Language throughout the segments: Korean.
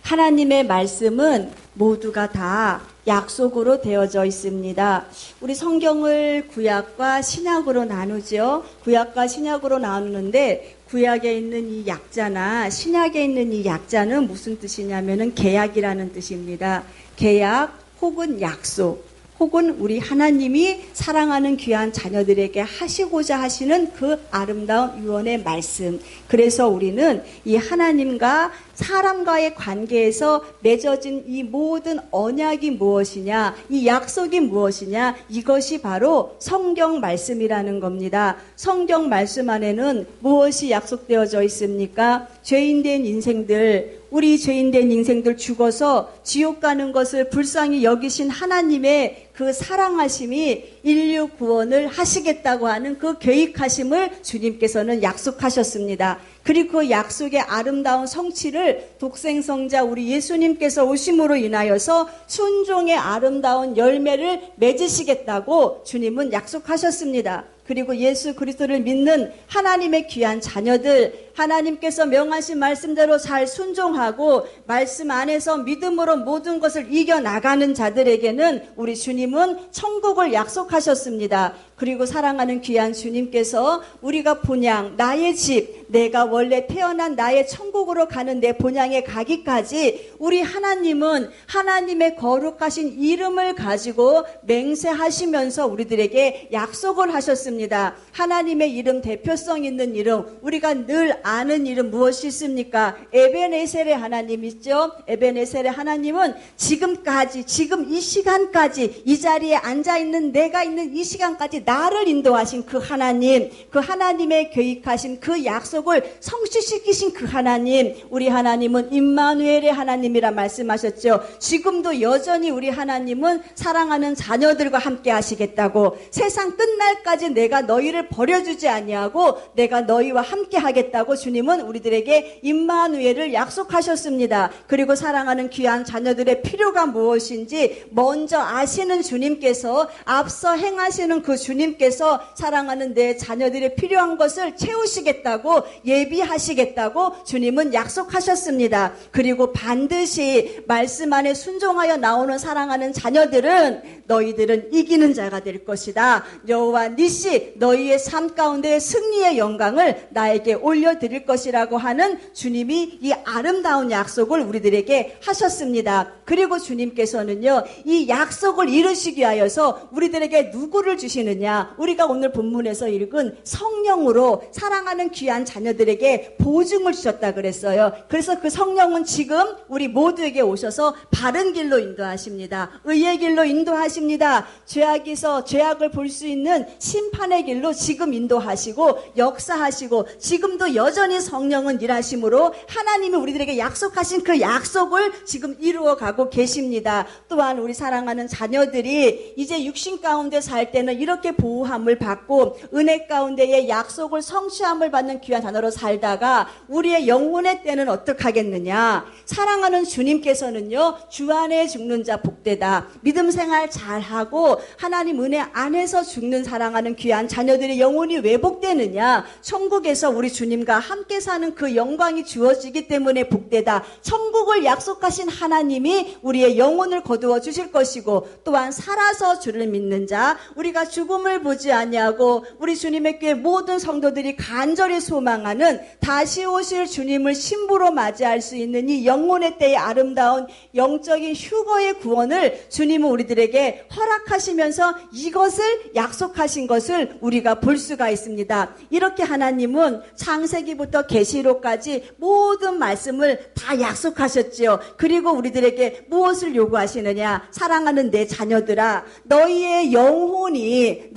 하나님의 말씀은 모두가 다 약속으로 되어져 있습니다. 우리 성경을 구약과 신약으로 나누죠. 구약과 신약으로 나누는데 구약에 있는 이 약자나 신약에 있는 이 약자는 무슨 뜻이냐면은 계약이라는 뜻입니다. 계약 혹은 약속. 혹은 우리 하나님이 사랑하는 귀한 자녀들에게 하시고자 하시는 그 아름다운 유언의 말씀. 그래서 우리는 이 하나님과 사람과의 관계에서 맺어진 이 모든 언약이 무엇이냐, 이 약속이 무엇이냐, 이것이 바로 성경 말씀이라는 겁니다. 성경 말씀 안에는 무엇이 약속되어져 있습니까? 죄인된 인생들, 우리 죄인된 인생들 죽어서 지옥 가는 것을 불쌍히 여기신 하나님의 그 사랑하심이 인류 구원을 하시겠다고 하는 그 계획하심을 주님께서는 약속하셨습니다. 그리고 그 약속의 아름다운 성취를 독생성자 우리 예수님께서 오심으로 인하여서 순종의 아름다운 열매를 맺으시겠다고 주님은 약속하셨습니다. 그리고 예수 그리스도를 믿는 하나님의 귀한 자녀들, 하나님께서 명하신 말씀대로 잘 순종하고 말씀 안에서 믿음으로 모든 것을 이겨나가는 자들에게는 우리 주님은 천국을 약속하셨습니다. 그리고 사랑하는 귀한 주님께서 우리가 본향, 나의 집, 내가 원래 태어난 나의 천국으로 가는 내 본향에 가기까지 우리 하나님은 하나님의 거룩하신 이름을 가지고 맹세하시면서 우리들에게 약속을 하셨습니다. 하나님의 이름, 대표성 있는 이름, 우리가 늘 아는 이름 무엇이 있습니까? 에베네셀의 하나님 있죠? 에베네셀의 하나님은 지금까지, 지금 이 시간까지 이 자리에 앉아있는 내가 있는 이 시간까지 나를 인도하신 그 하나님, 그 하나님의 계획하신 그 약속을 성취시키신 그 하나님, 우리 하나님은 임마누엘의 하나님이라 말씀하셨죠. 지금도 여전히 우리 하나님은 사랑하는 자녀들과 함께 하시겠다고, 세상 끝날까지 내가 너희를 버려주지 아니하고 내가 너희와 함께 하겠다고 주님은 우리들에게 임마누엘을 약속하셨습니다. 그리고 사랑하는 귀한 자녀들의 필요가 무엇인지 먼저 아시는 주님께서, 앞서 행하시는 그 주님께서 사랑하는 내 자녀들의 필요한 것을 채우시겠다고, 예비하시겠다고 주님은 약속하셨습니다. 그리고 반드시 말씀 안에 순종하여 나오는 사랑하는 자녀들은 너희들은 이기는 자가 될 것이다. 여호와 니시, 너희의 삶 가운데 승리의 영광을 나에게 올려드릴 것이라고 하는 주님이 이 아름다운 약속을 우리들에게 하셨습니다. 그리고 주님께서는요, 이 약속을 이루시기 위하여서 우리들에게 누구를 주시느냐, 우리가 오늘 본문에서 읽은 성령으로 사랑하는 귀한 자녀들에게 보증을 주셨다 그랬어요. 그래서 그 성령은 지금 우리 모두에게 오셔서 바른 길로 인도하십니다. 의의 길로 인도하십니다. 죄악에서 죄악을 볼 수 있는 심판의 길로 지금 인도하시고 역사하시고, 지금도 여전히 성령은 일하심으로 하나님이 우리들에게 약속하신 그 약속을 지금 이루어가고 계십니다. 또한 우리 사랑하는 자녀들이 이제 육신 가운데 살 때는 이렇게 보호함을 받고 은혜 가운데의 약속을 성취함을 받는 귀한 자녀로 살다가 우리의 영혼의 때는 어떻게 하겠느냐. 사랑하는 주님께서는요, 주 안에 죽는 자 복되다, 믿음 생활 잘하고 하나님 은혜 안에서 죽는 사랑하는 귀한 자녀들의 영혼이 왜 복되느냐, 천국에서 우리 주님과 함께 사는 그 영광이 주어지기 때문에 복되다. 천국을 약속하신 하나님이 우리의 영혼을 거두어 주실 것이고, 또한 살아서 주를 믿는 자, 우리가 죽음을 보지 아니하고 우리 주님의 교회 모든 성도들이 간절히 소망하는 다시 오실 주님을 신부로 맞이할 수 있는 이 영혼의 때의 아름다운 영적인 휴거의 구원을 주님은 우리들에게 허락하시면서 이것을 약속하신 것을 우리가 볼 수가 있습니다. 이렇게 하나님은 창세기부터 계시록까지 모든 말씀을 다 약속하셨지요. 그리고 우리들에게 무엇을 요구하시느냐, 사랑하는 내 자녀들아, 너희의 영혼이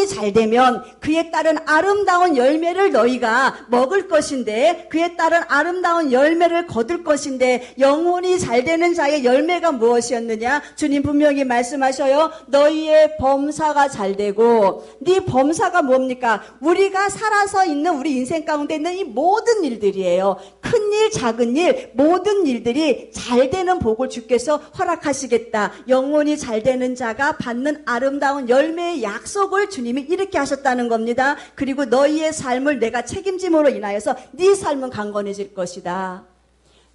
잘 되면 그에 따른 아름다운 열매를 너희가 먹을 것인데, 그에 따른 아름다운 열매를 거둘 것인데, 영혼이 잘 되는 자의 열매가 무엇이었느냐? 주님 분명히 말씀하셔요. 너희의 범사가 잘 되고, 네 범사가 뭡니까? 우리가 살아서 있는 우리 인생 가운데 있는 이 모든 일들이에요. 큰일 작은 일 모든 일들이 잘 되는 복을 주께서 허락하시겠다. 영혼이 잘 되는 자가 받는 아름다운 열매의 약속을 주님이 이렇게 하셨다는 겁니다. 그리고 너희의 삶을 내가 책임짐으로 인하여서 네 삶은 강건해질 것이다.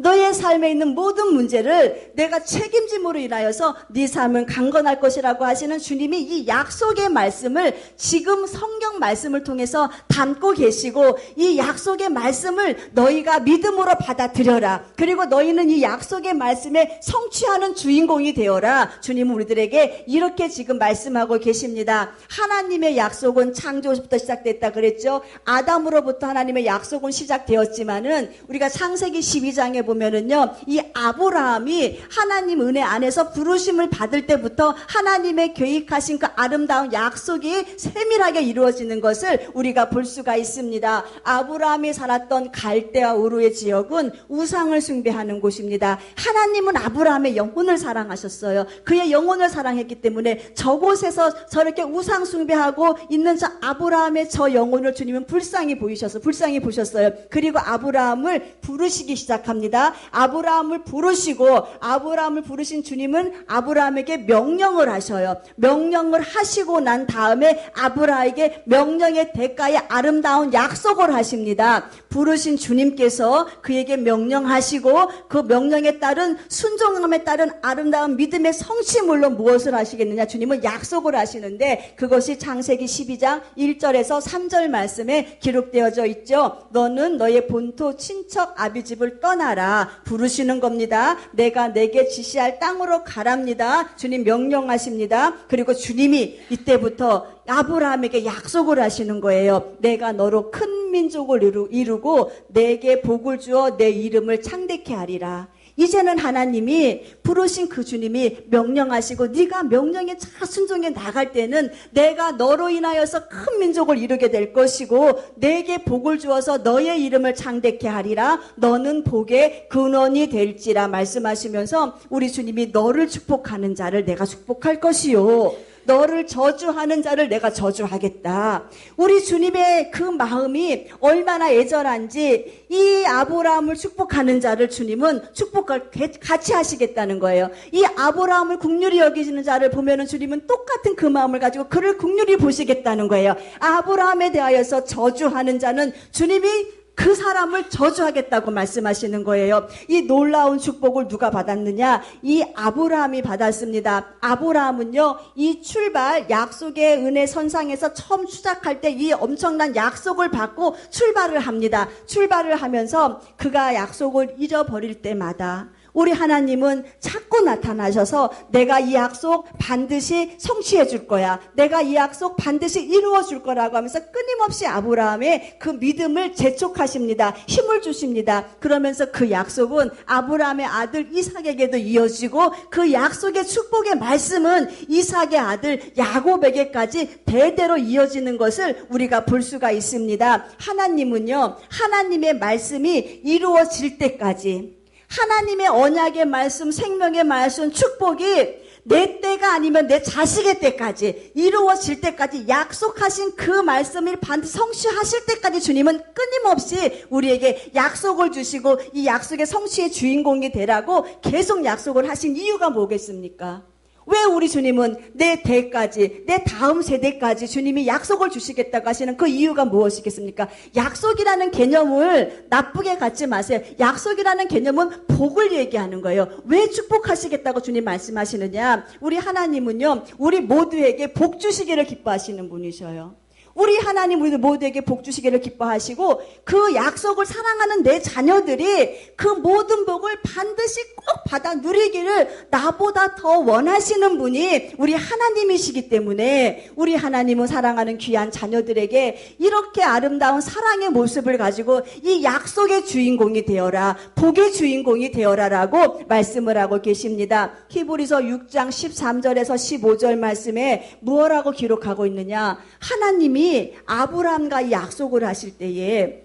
너의 삶에 있는 모든 문제를 내가 책임짐으로 인하여서 네 삶은 강건할 것이라고 하시는 주님이 이 약속의 말씀을 지금 성경 말씀을 통해서 담고 계시고, 이 약속의 말씀을 너희가 믿음으로 받아들여라. 그리고 너희는 이 약속의 말씀에 성취하는 주인공이 되어라. 주님은 우리들에게 이렇게 지금 말씀하고 계십니다. 하나님의 약속은 창조부터 시작됐다 그랬죠. 아담으로부터 하나님의 약속은 시작되었지만은 우리가 창세기 12장에 보면은요, 이 아브라함이 하나님 은혜 안에서 부르심을 받을 때부터 하나님의 계획하신 그 아름다운 약속이 세밀하게 이루어지는 것을 우리가 볼 수가 있습니다. 아브라함이 살았던 갈대아 우르의 지역은 우상을 숭배하는 곳입니다. 하나님은 아브라함의 영혼을 사랑하셨어요. 그의 영혼을 사랑했기 때문에 저곳에서 저렇게 우상 숭배하고 있는 저 아브라함의 저 영혼을 주님은 불쌍히 보셨어요. 그리고 아브라함을 부르시기 시작합니다. 아브라함을 부르신 주님은 아브라함에게 명령을 하셔요. 명령을 하시고 난 다음에 아브라함에게 명령의 대가에 아름다운 약속을 하십니다. 부르신 주님께서 그에게 명령하시고 그 명령에 따른 순종함에 따른 아름다운 믿음의 성취물로 무엇을 하시겠느냐? 주님은 약속을 하시는데 그것이 창세기 12장 1절에서 3절 말씀에 기록되어져 있죠. 너는 너의 본토 친척 아비집을 떠나라. 부르시는 겁니다. 내가 내게 지시할 땅으로 가랍니다. 주님 명령하십니다. 그리고 주님이 이때부터 아브라함에게 약속을 하시는 거예요. 내가 너로 큰 민족을 이루고 내게 복을 주어 내 이름을 창대케 하리라. 이제는 하나님이 부르신 그 주님이 명령하시고 네가 명령에 잘 순종해 나갈 때는 내가 너로 인하여서 큰 민족을 이루게 될 것이고 내게 복을 주어서 너의 이름을 창대케 하리라. 너는 복의 근원이 될지라 말씀하시면서 우리 주님이 너를 축복하는 자를 내가 축복할 것이요, 너를 저주하는 자를 내가 저주하겠다. 우리 주님의 그 마음이 얼마나 애절한지 이 아브라함을 축복하는 자를 주님은 축복을 같이 하시겠다는 거예요. 이 아브라함을 긍휼히 여기시는 자를 보면은 주님은 똑같은 그 마음을 가지고 그를 긍휼히 보시겠다는 거예요. 아브라함에 대하여서 저주하는 자는 주님이 그 사람을 저주하겠다고 말씀하시는 거예요. 이 놀라운 축복을 누가 받았느냐? 이 아브라함이 받았습니다. 아브라함은요, 이 출발, 약속의 은혜 선상에서 처음 시작할 때 이 엄청난 약속을 받고 출발을 합니다. 출발을 하면서 그가 약속을 잃어버릴 때마다 우리 하나님은 자꾸 나타나셔서 내가 이 약속 반드시 성취해 줄 거야, 내가 이 약속 반드시 이루어 줄 거라고 하면서 끊임없이 아브라함의 그 믿음을 재촉하십니다. 힘을 주십니다. 그러면서 그 약속은 아브라함의 아들 이삭에게도 이어지고 그 약속의 축복의 말씀은 이삭의 아들 야곱에게까지 대대로 이어지는 것을 우리가 볼 수가 있습니다. 하나님은요, 하나님의 말씀이 이루어질 때까지, 하나님의 언약의 말씀, 생명의 말씀, 축복이 내 때가 아니면 내 자식의 때까지 이루어질 때까지 약속하신 그 말씀을 반드시 성취하실 때까지 주님은 끊임없이 우리에게 약속을 주시고 이 약속의 성취의 주인공이 되라고 계속 약속을 하신 이유가 뭐겠습니까? 왜 우리 주님은 내 대까지, 내 다음 세대까지 주님이 약속을 주시겠다고 하시는 그 이유가 무엇이겠습니까? 약속이라는 개념을 나쁘게 갖지 마세요. 약속이라는 개념은 복을 얘기하는 거예요. 왜 축복하시겠다고 주님 말씀하시느냐? 우리 하나님은요, 우리 모두에게 복 주시기를 기뻐하시는 분이셔요. 우리 하나님 우리 모두에게 복 주시기를 기뻐하시고 그 약속을 사랑하는 내 자녀들이 그 모든 복을 반드시 꼭 받아 누리기를 나보다 더 원하시는 분이 우리 하나님이시기 때문에 우리 하나님은 사랑하는 귀한 자녀들에게 이렇게 아름다운 사랑의 모습을 가지고 이 약속의 주인공이 되어라, 복의 주인공이 되어라라고 말씀을 하고 계십니다. 히브리서 6장 13절에서 15절 말씀에 무엇라고 기록하고 있느냐? 하나님이 아브라함과 약속을 하실 때에,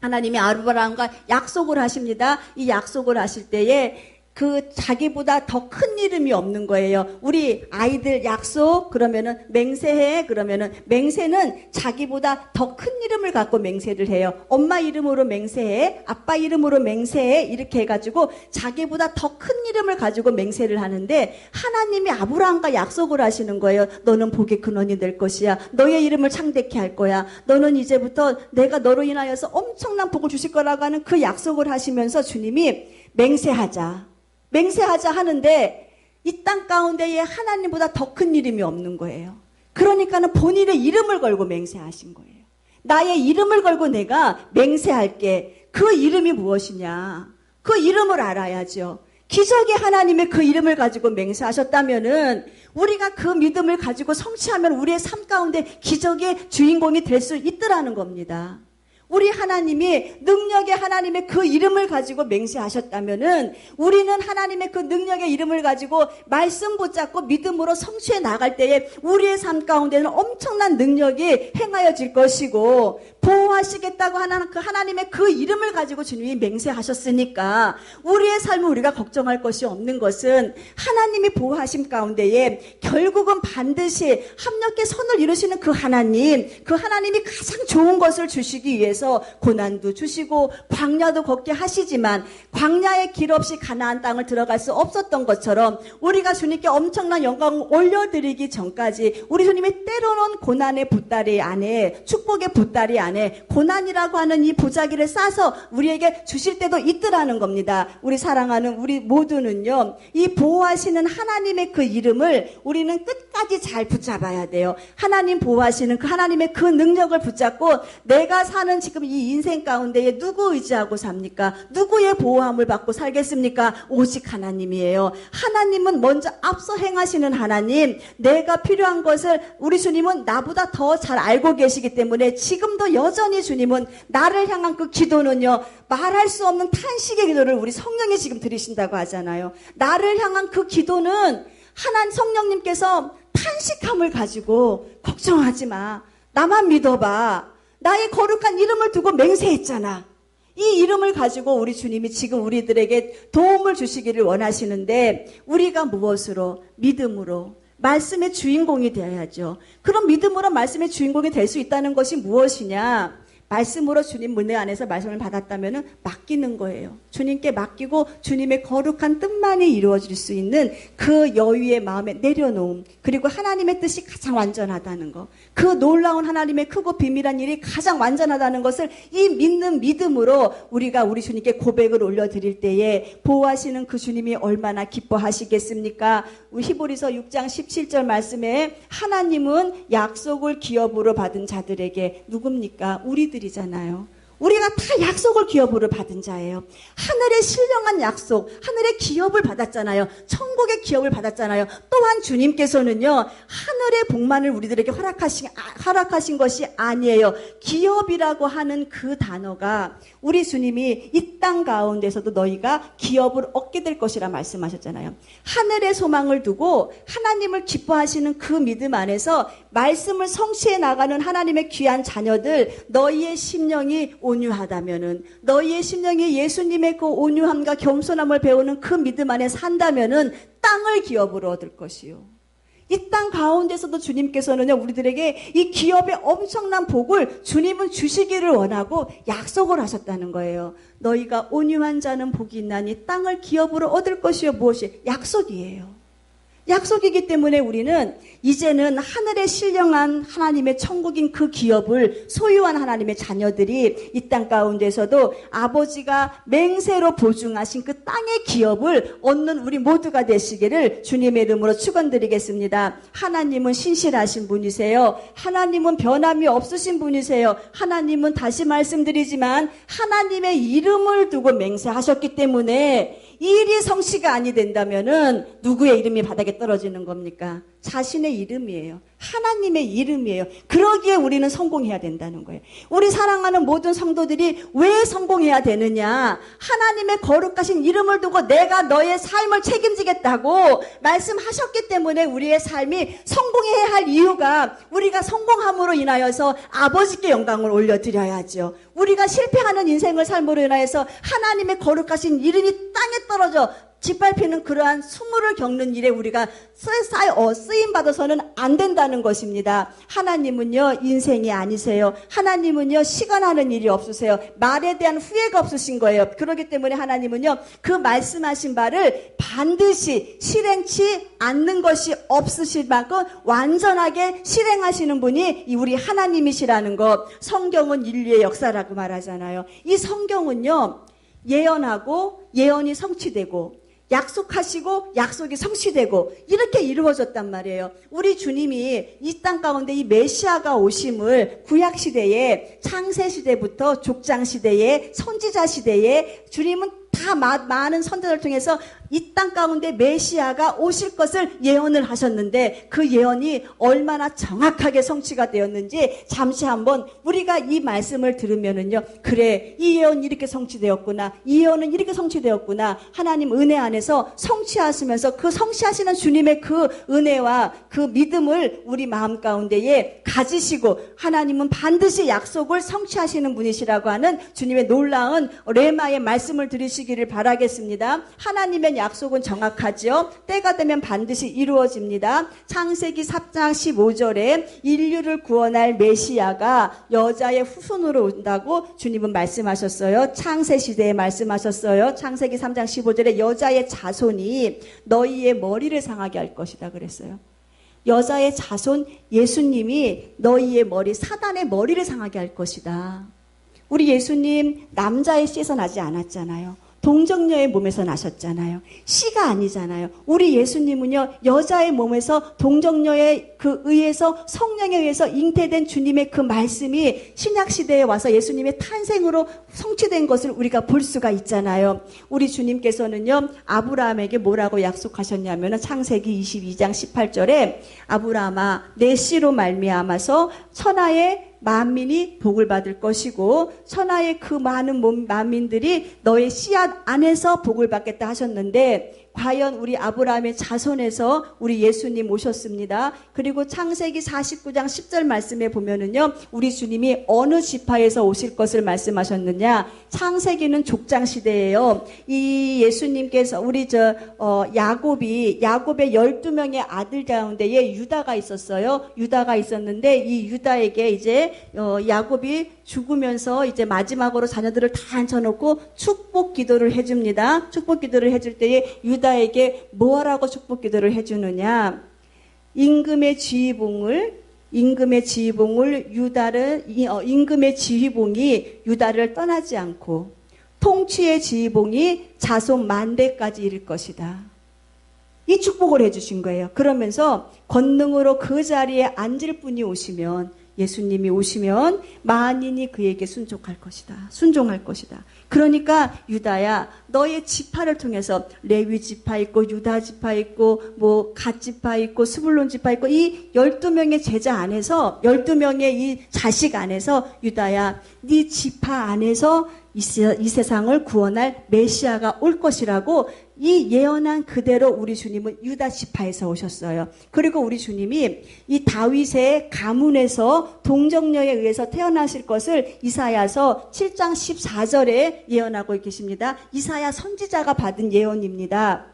하나님이 아브라함과 약속을 하십니다. 이 약속을 하실 때에 그 자기보다 더 큰 이름이 없는 거예요. 우리 아이들 약속 그러면은 맹세해, 그러면은 맹세는 자기보다 더 큰 이름을 갖고 맹세를 해요. 엄마 이름으로 맹세해, 아빠 이름으로 맹세해, 이렇게 해가지고 자기보다 더 큰 이름을 가지고 맹세를 하는데 하나님이 아브라함과 약속을 하시는 거예요. 너는 복의 근원이 될 것이야. 너의 이름을 창대케 할 거야. 너는 이제부터 내가 너로 인하여서 엄청난 복을 주실 거라고 하는 그 약속을 하시면서 주님이 맹세하자 하는데 이 땅 가운데에 하나님보다 더 큰 이름이 없는 거예요. 그러니까는 본인의 이름을 걸고 맹세하신 거예요. 나의 이름을 걸고 내가 맹세할게. 그 이름이 무엇이냐? 그 이름을 알아야죠. 기적의 하나님의 그 이름을 가지고 맹세하셨다면은 우리가 그 믿음을 가지고 성취하면 우리의 삶 가운데 기적의 주인공이 될 수 있더라는 겁니다. 우리 하나님이 능력의 하나님의 그 이름을 가지고 맹세하셨다면은 우리는 하나님의 그 능력의 이름을 가지고 말씀 붙잡고 믿음으로 성취해 나갈 때에 우리의 삶 가운데는 엄청난 능력이 행하여질 것이고 보호하시겠다고 하는 그 하나님의 그 이름을 가지고 주님이 맹세하셨으니까 우리의 삶을 우리가 걱정할 것이 없는 것은 하나님이 보호하심 가운데에 결국은 반드시 합력의 선을 이루시는 그 하나님이 가장 좋은 것을 주시기 위해서 고난도 주시고 광야도 걷게 하시지만 광야의 길 없이 가나안 땅을 들어갈 수 없었던 것처럼 우리가 주님께 엄청난 영광을 올려드리기 전까지 우리 주님이 때로는 고난의 보따리 안에 축복의 보따리 안에 고난이라고 하는 이 보자기를 싸서 우리에게 주실 때도 있더라는 겁니다. 우리 사랑하는 우리 모두는요, 이 보호하시는 하나님의 그 이름을 우리는 끝까지 잘 붙잡아야 돼요. 하나님 보호하시는 그 하나님의 그 능력을 붙잡고 내가 사는 지금 이 인생 가운데에 누구 의지하고 삽니까? 누구의 보호함을 받고 살겠습니까? 오직 하나님이에요. 하나님은 먼저 앞서 행하시는 하나님, 내가 필요한 것을 우리 주님은 나보다 더 잘 알고 계시기 때문에 지금도 여전히 주님은 나를 향한 그 기도는요, 말할 수 없는 탄식의 기도를 우리 성령이 지금 들으신다고 하잖아요. 나를 향한 그 기도는 하나님 성령님께서 탄식함을 가지고 걱정하지 마. 나만 믿어봐. 나의 거룩한 이름을 두고 맹세했잖아. 이 이름을 가지고 우리 주님이 지금 우리들에게 도움을 주시기를 원하시는데 우리가 무엇으로? 믿음으로. 말씀의 주인공이 되어야죠. 그럼 믿음으로 말씀의 주인공이 될 수 있다는 것이 무엇이냐? 말씀으로 주님 문내 안에서 말씀을 받았다면 맡기는 거예요. 주님께 맡기고 주님의 거룩한 뜻만이 이루어질 수 있는 그 여유의 마음에 내려놓음, 그리고 하나님의 뜻이 가장 완전하다는 것, 그 놀라운 하나님의 크고 비밀한 일이 가장 완전하다는 것을 이 믿는 믿음으로 우리가 우리 주님께 고백을 올려드릴 때에 보호하시는 그 주님이 얼마나 기뻐하시겠습니까? 히브리서 6장 17절 말씀에 하나님은 약속을 기업으로 받은 자들에게 누굽니까? 우리들이잖아요. 우리가 다 약속을 기업으로 받은 자예요. 하늘의 신령한 약속, 하늘의 기업을 받았잖아요. 천국의 기업을 받았잖아요. 또한 주님께서는요, 하늘의 복만을 우리들에게 허락하신 것이 아니에요. 기업이라고 하는 그 단어가 우리 주님이 이 땅 가운데서도 너희가 기업을 얻게 될 것이라 말씀하셨잖아요. 하늘의 소망을 두고 하나님을 기뻐하시는 그 믿음 안에서 말씀을 성취해 나가는 하나님의 귀한 자녀들, 너희의 심령이 온유하다면은, 너희의 심령이 예수님의 그 온유함과 겸손함을 배우는 그 믿음 안에 산다면은 땅을 기업으로 얻을 것이요. 이 땅 가운데서도 주님께서는요, 우리들에게 이 기업의 엄청난 복을 주님은 주시기를 원하고 약속을 하셨다는 거예요. 너희가 온유한 자는 복이 있나니 땅을 기업으로 얻을 것이요. 무엇이? 약속이에요. 약속이기 때문에 우리는 이제는 하늘의 신령한 하나님의 천국인 그 기업을 소유한 하나님의 자녀들이 이 땅 가운데서도 아버지가 맹세로 보증하신 그 땅의 기업을 얻는 우리 모두가 되시기를 주님의 이름으로 축원드리겠습니다. 하나님은 신실하신 분이세요. 하나님은 변함이 없으신 분이세요. 하나님은 다시 말씀드리지만 하나님의 이름을 두고 맹세하셨기 때문에 이 일이 성취가 아니 된다면은 누구의 이름이 바닥에 떨어지는 겁니까? 자신의 이름이에요. 하나님의 이름이에요. 그러기에 우리는 성공해야 된다는 거예요. 우리 사랑하는 모든 성도들이 왜 성공해야 되느냐? 하나님의 거룩하신 이름을 두고 내가 너의 삶을 책임지겠다고 말씀하셨기 때문에 우리의 삶이 성공해야 할 이유가, 우리가 성공함으로 인하여서 아버지께 영광을 올려드려야죠. 우리가 실패하는 인생을 삶으로 인하여서 하나님의 거룩하신 이름이 땅에 떨어져 짓밟히는 그러한 수모를 겪는 일에 우리가 쓰임받아서는 안 된다는 것입니다. 하나님은요, 인생이 아니세요. 하나님은요, 시간하는 일이 없으세요. 말에 대한 후회가 없으신 거예요. 그렇기 때문에 하나님은요, 그 말씀하신 바를 반드시 실행치 않는 것이 없으실 만큼 완전하게 실행하시는 분이 우리 하나님이시라는 것. 성경은 인류의 역사라고 말하잖아요. 이 성경은요, 예언하고 예언이 성취되고 약속하시고 약속이 성취되고 이렇게 이루어졌단 말이에요. 우리 주님이 이 땅 가운데 이 메시아가 오심을 구약시대에 창세시대부터 족장시대에 선지자시대에 주님은 다 많은 선자를 통해서 이 땅 가운데 메시아가 오실 것을 예언을 하셨는데 그 예언이 얼마나 정확하게 성취가 되었는지 잠시 한번 우리가 이 말씀을 들으면은요, 그래, 이 예언이 이렇게 성취되었구나, 이 예언은 이렇게 성취되었구나, 하나님 은혜 안에서 성취하시면서 그 성취하시는 주님의 그 은혜와 그 믿음을 우리 마음 가운데에 가지시고 하나님은 반드시 약속을 성취하시는 분이시라고 하는 주님의 놀라운 레마의 말씀을 들으시기를 바라겠습니다. 하나님의 약속은 정확하죠. 때가 되면 반드시 이루어집니다. 창세기 4장 15절에 인류를 구원할 메시아가 여자의 후손으로 온다고 주님은 말씀하셨어요. 창세시대에 말씀하셨어요. 창세기 3장 15절에 여자의 자손이 너희의 머리를 상하게 할 것이다 그랬어요. 여자의 자손 예수님이 너희의 머리, 사단의 머리를 상하게 할 것이다. 우리 예수님 남자의 씨에서 나지 않았잖아요. 동정녀의 몸에서 나셨잖아요. 씨가 아니잖아요. 우리 예수님은요, 여자의 몸에서 동정녀에 의해서 성령에 의해서 잉태된 주님의 그 말씀이 신약시대에 와서 예수님의 탄생으로 성취된 것을 우리가 볼 수가 있잖아요. 우리 주님께서는요, 아브라함에게 뭐라고 약속하셨냐면 창세기 22장 18절에 아브라함아, 내 씨로 말미암아서 천하의 만민이 복을 받을 것이고 천하의 그 많은 만민들이 너의 씨앗 안에서 복을 받겠다 하셨는데 과연 우리 아브라함의 자손에서 우리 예수님 오셨습니다. 그리고 창세기 49장 10절 말씀에 보면은요, 우리 주님이 어느 지파에서 오실 것을 말씀하셨느냐? 창세기는 족장 시대예요. 이 예수님께서 우리 야곱의 12명의 아들 가운데에 유다가 있었어요. 유다가 있었는데 이 유다에게 이제 야곱이 죽으면서 이제 마지막으로 자녀들을 다 앉혀놓고 축복 기도를 해줍니다. 축복 기도를 해줄 때에 유다에게 뭐라고 축복 기도를 해주느냐? 임금의 지휘봉이 유다를 떠나지 않고 통치의 지휘봉이 자손 만대까지 이를 것이다. 이 축복을 해주신 거예요. 그러면서 권능으로 그 자리에 앉을 분이 오시면, 예수님이 오시면 만인이 그에게 순종할 것이다. 그러니까 유다야, 너의 지파를 통해서 레위 지파 있고 유다 지파 있고 갓 지파 있고 스불론 지파 있고 이 12명의 제자 안에서 12명의 이 자식 안에서 유다야, 네 지파 안에서 이 세상을 구원할 메시아가 올 것이라고 이 예언한 그대로 우리 주님은 유다 지파에서 오셨어요. 그리고 우리 주님이 이 다윗의 가문에서 동정녀에 의해서 태어나실 것을 이사야서 7장 14절에 예언하고 계십니다. 이사야 선지자가 받은 예언입니다.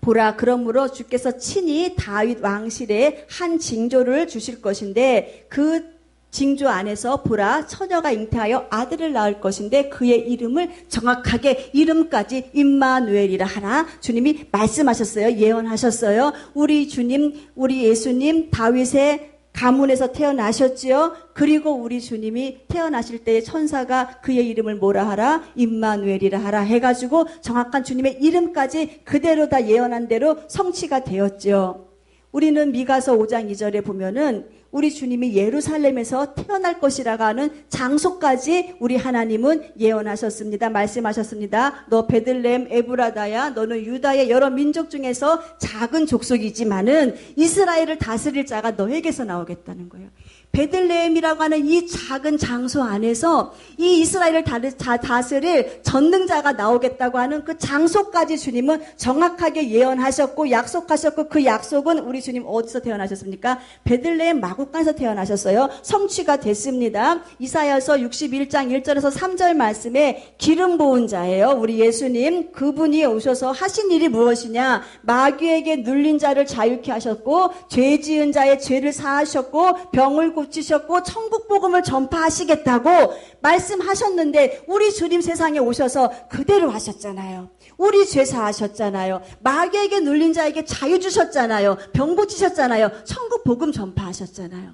보라, 그러므로 주께서 친히 다윗 왕실에 한 징조를 주실 것인데 그 징조 안에서 보라, 처녀가 잉태하여 아들을 낳을 것인데 그의 이름을 정확하게 이름까지 임마누엘이라 하라. 주님이 말씀하셨어요. 예언하셨어요. 우리 주님, 우리 예수님 다윗의 가문에서 태어나셨지요. 그리고 우리 주님이 태어나실 때에 천사가 그의 이름을 뭐라 하라? 임마누엘이라 하라 해가지고 정확한 주님의 이름까지 그대로 다 예언한 대로 성취가 되었죠. 우리는 미가서 5장 2절에 보면은 우리 주님이 예루살렘에서 태어날 것이라고 하는 장소까지 우리 하나님은 예언하셨습니다. 말씀하셨습니다. 너 베들레헴 에브라다야, 너는 유다의 여러 민족 중에서 작은 족속이지만은 이스라엘을 다스릴 자가 너에게서 나오겠다는 거예요. 베들레헴이라고 하는 이 작은 장소 안에서 이 이스라엘을 다스릴 전능자가 나오겠다고 하는 그 장소까지 주님은 정확하게 예언하셨고 약속하셨고, 그 약속은 우리 주님 어디서 태어나셨습니까? 베들레헴 마구간에서 태어나셨어요. 성취가 됐습니다. 이사야서 61장 1절에서 3절 말씀에 기름 부은 자예요. 우리 예수님, 그분이 오셔서 하신 일이 무엇이냐? 마귀에게 눌린 자를 자유케 하셨고, 죄 지은 자의 죄를 사하셨고, 병을 고치셨고, 천국 복음을 전파하시겠다고 말씀하셨는데 우리 주님 세상에 오셔서 그대로 하셨잖아요. 우리 죄 사하셨잖아요. 마귀에게 눌린 자에게 자유 주셨잖아요. 병 고치셨잖아요. 천국 복음 전파하셨잖아요.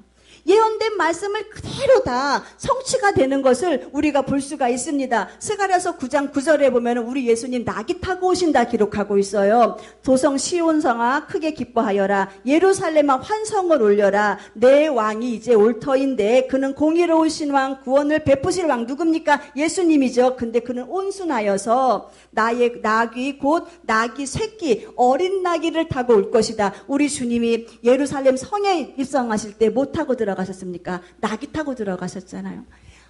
예언된 말씀을 그대로 다 성취가 되는 것을 우리가 볼 수가 있습니다. 스가랴서 9장 9절에 보면 우리 예수님 낙이 타고 오신다 기록하고 있어요. 도성 시온성아 크게 기뻐하여라. 예루살렘아 환성을 올려라. 내 왕이 이제 올 터인데 그는 공의로우신 왕, 구원을 베푸실 왕. 누굽니까? 예수님이죠. 근데 그는 온순하여서 나의 낙이 곧 낙이 새끼 어린 나귀를 타고 올 것이다. 우리 주님이 예루살렘 성에 입성하실 때 못 타고 들어가셨습니까? 나귀 타고 들어가셨잖아요.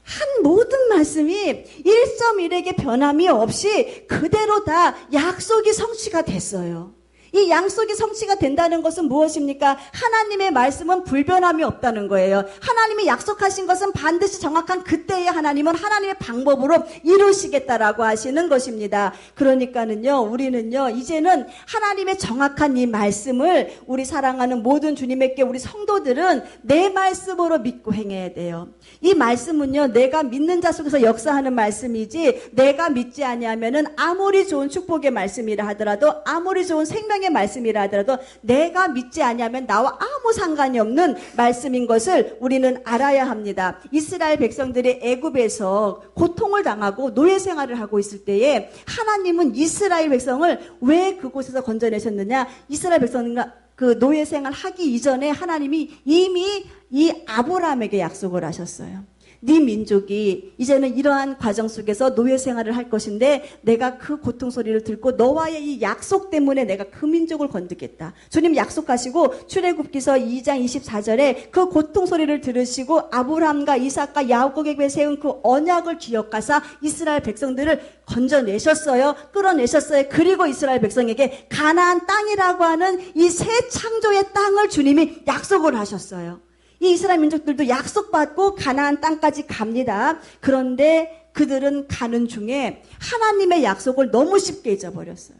한 모든 말씀이 1.1에게 변함이 없이 그대로 다 약속이 성취가 됐어요. 이 약속이 성취가 된다는 것은 무엇입니까? 하나님의 말씀은 불변함이 없다는 거예요. 하나님이 약속하신 것은 반드시 정확한 그때에 하나님은 하나님의 방법으로 이루시겠다라고 하시는 것입니다. 그러니까는요, 우리는요, 이제는 하나님의 정확한 이 말씀을 우리 사랑하는 모든 주님에게 우리 성도들은 내 말씀으로 믿고 행해야 돼요. 이 말씀은요, 내가 믿는 자 속에서 역사하는 말씀이지, 내가 믿지 아니하면은 아무리 좋은 축복의 말씀이라 하더라도, 아무리 좋은 생명의 말씀이라 하더라도 내가 믿지 아니하면 나와 아무 상관이 없는 말씀인 것을 우리는 알아야 합니다. 이스라엘 백성들이 애굽에서 고통을 당하고 노예 생활을 하고 있을 때에 하나님은 이스라엘 백성을 왜 그곳에서 건져내셨느냐? 이스라엘 백성과 그 노예 생활 하기 이전에 하나님이 이미 이 아브라함에게 약속을 하셨어요. 네 민족이 이제는 이러한 과정 속에서 노예 생활을 할 것인데 내가 그 고통 소리를 듣고 너와의 이 약속 때문에 내가 그 민족을 건드겠다. 주님 약속하시고 출애굽기서 2장 24절에 그 고통 소리를 들으시고 아브라함과 이삭과 야곱에게 세운 그 언약을 기억하사 이스라엘 백성들을 건져내셨어요. 끌어내셨어요. 그리고 이스라엘 백성에게 가나안 땅이라고 하는 이 새 창조의 땅을 주님이 약속을 하셨어요. 이 이스라엘 민족들도 약속받고 가나안 땅까지 갑니다. 그런데 그들은 가는 중에 하나님의 약속을 너무 쉽게 잊어버렸어요.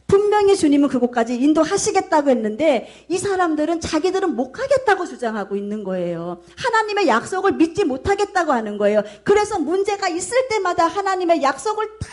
분명히 주님은 그곳까지 인도하시겠다고 했는데 이 사람들은 자기들은 못 가겠다고 주장하고 있는 거예요. 하나님의 약속을 믿지 못하겠다고 하는 거예요. 그래서 문제가 있을 때마다 하나님의 약속을 다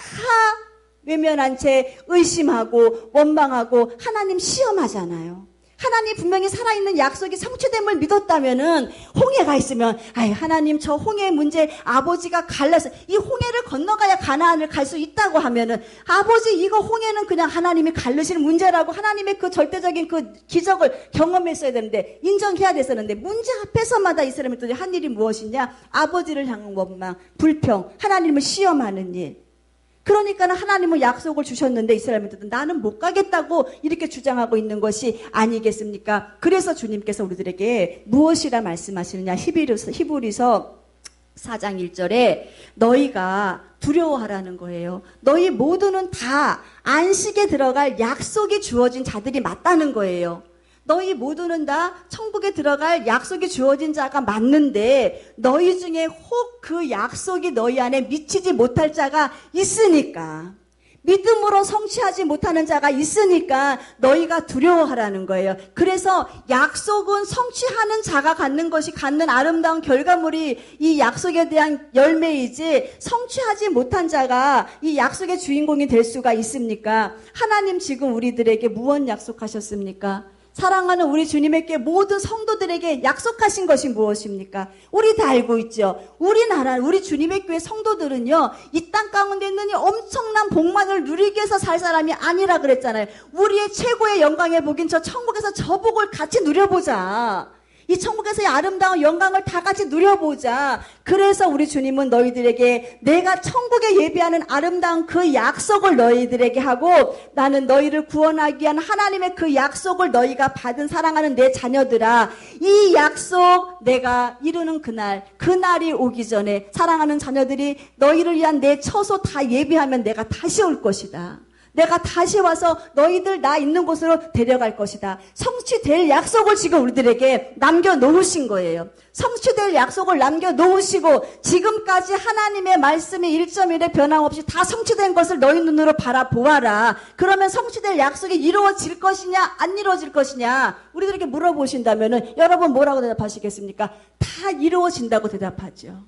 외면한 채 의심하고 원망하고 하나님 시험하잖아요. 하나님 분명히 살아있는 약속이 성취됨을 믿었다면은 홍해가 있으면 아이 하나님 저 홍해 문제 아버지가 갈라서 이 홍해를 건너가야 가나안을 갈 수 있다고 하면은 아버지 이거 홍해는 그냥 하나님이 갈르시는 문제라고 하나님의 그 절대적인 그 기적을 경험했어야 되는데 인정해야 됐었는데 문제 앞에서마다 이스라엘 민족들이 한 일이 무엇이냐? 아버지를 향한 원망, 불평, 하나님을 시험하는 일. 그러니까 하나님은 약속을 주셨는데 이스라엘 민족들은 나는 못 가겠다고 이렇게 주장하고 있는 것이 아니겠습니까? 그래서 주님께서 우리들에게 무엇이라 말씀하시느냐? 히브리서 4장 1절에 너희가 두려워하라는 거예요. 너희 모두는 다 안식에 들어갈 약속이 주어진 자들이 맞다는 거예요. 너희 모두는 다 천국에 들어갈 약속이 주어진 자가 맞는데 너희 중에 혹 그 약속이 너희 안에 미치지 못할 자가 있으니까 믿음으로 성취하지 못하는 자가 있으니까 너희가 두려워하라는 거예요. 그래서 약속은 성취하는 자가 갖는 것이 갖는 아름다운 결과물이 이 약속에 대한 열매이지 성취하지 못한 자가 이 약속의 주인공이 될 수가 있습니까? 하나님 지금 우리들에게 무엇 약속하셨습니까? 사랑하는 우리 주님에게 모든 성도들에게 약속하신 것이 무엇입니까? 우리 다 알고 있죠. 우리나라 우리 주님의 교회 성도들은요. 이 땅 가운데 있는 이 엄청난 복만을 누리기 위해서 살 사람이 아니라 그랬잖아요. 우리의 최고의 영광의 복인 저 천국에서 저 복을 같이 누려보자. 이 천국에서의 아름다운 영광을 다 같이 누려보자. 그래서 우리 주님은 너희들에게 내가 천국에 예비하는 아름다운 그 약속을 너희들에게 하고 나는 너희를 구원하기 위한 하나님의 그 약속을 너희가 받은 사랑하는 내 자녀들아 이 약속 내가 이루는 그날이 오기 전에 사랑하는 자녀들이 너희를 위한 내 처소 다 예비하면 내가 다시 올 것이다. 내가 다시 와서 너희들 나 있는 곳으로 데려갈 것이다. 성취될 약속을 지금 우리들에게 남겨놓으신 거예요. 성취될 약속을 남겨놓으시고 지금까지 하나님의 말씀이 1.1에 변함없이 다 성취된 것을 너희 눈으로 바라보아라. 그러면 성취될 약속이 이루어질 것이냐 안 이루어질 것이냐 우리들에게 물어보신다면은 여러분 뭐라고 대답하시겠습니까? 다 이루어진다고 대답하죠.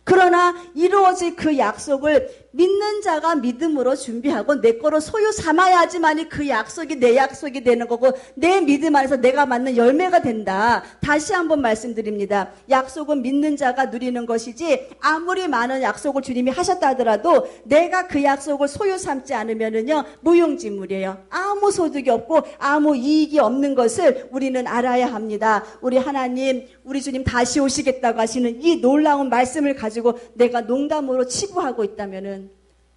그러나 이루어질 그 약속을 믿는 자가 믿음으로 준비하고 내 거로 소유 삼아야지만이 그 약속이 내 약속이 되는 거고 내 믿음 안에서 내가 맞는 열매가 된다. 다시 한번 말씀드립니다. 약속은 믿는 자가 누리는 것이지 아무리 많은 약속을 주님이 하셨다 하더라도 내가 그 약속을 소유 삼지 않으면은요 무용지물이에요. 아무 소득이 없고 아무 이익이 없는 것을 우리는 알아야 합니다. 우리 하나님, 우리 주님 다시 오시겠다고 하시는 이 놀라운 말씀을 가지고 내가 농담으로 치부하고 있다면은,